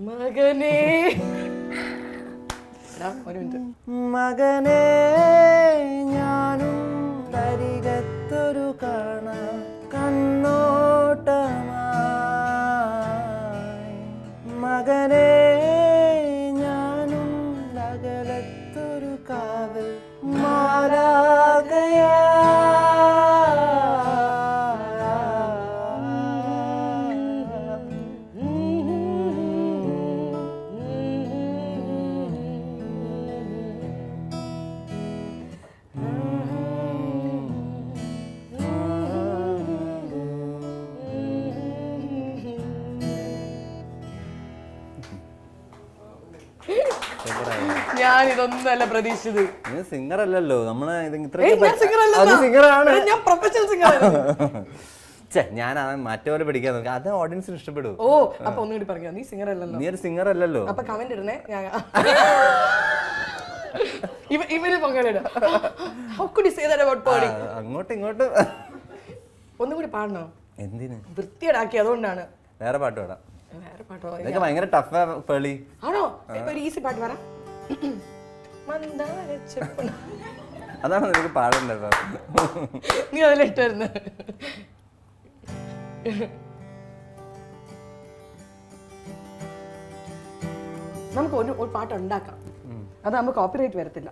മകനേ ഒരു മിനിറ്റ്. മകനേ ഞാനും അരികത്തൊരു കാണ കണ്ണോട്ടമായി മകനേ ഞാനും അകലത്തൊരു കാവൽ മാലാകയാ ഞാൻ ഇതൊന്നല്ല പ്രതീക്ഷിച്ചത്. സിംഗർ അല്ലല്ലോ നമ്മള് സിംഗറാണ്, ഞാൻ പ്രൊഫഷണൽ സിംഗർ. ഞാൻ മറ്റേ പോലെ പഠിക്കാൻ നോക്കാം, അത് ഓഡിയൻസിന് ഇഷ്ടപ്പെടും. ഓ അപ്പൊ ഒന്നുകൂടി പറയാ, നീ സിംഗർ അല്ലല്ലോ. നീ ഒരു സിംഗർ അല്ലല്ലോ. അപ്പൊ കമന്റ് ഇടണേ. ഇവര് പങ്കാളിടാ. അങ്ങോട്ടും ഇങ്ങോട്ടും ഒന്നുകൂടി പാടണോ? എന്തിന്? വൃത്തിയേടാക്കി, അതുകൊണ്ടാണ്. വേറെ പാട്ട് പാടാം. വേറെ പാട്ടോ? ഇതൊക്കെ ഭയങ്കര ടഫ് പേളി. ആണോ? ഇപ്പൊ ഒരു ഈസി പാട്ട് പറ. അതാണ് നിനക്ക് പാടേണ്ടത്. നീ അതിലിട്ടായിരുന്നു. നമുക്ക് ഒരു പാട്ട് ഉണ്ടാക്കാം, അതാകുമ്പോ കോപ്പിറൈറ്റ് വരത്തില്ല.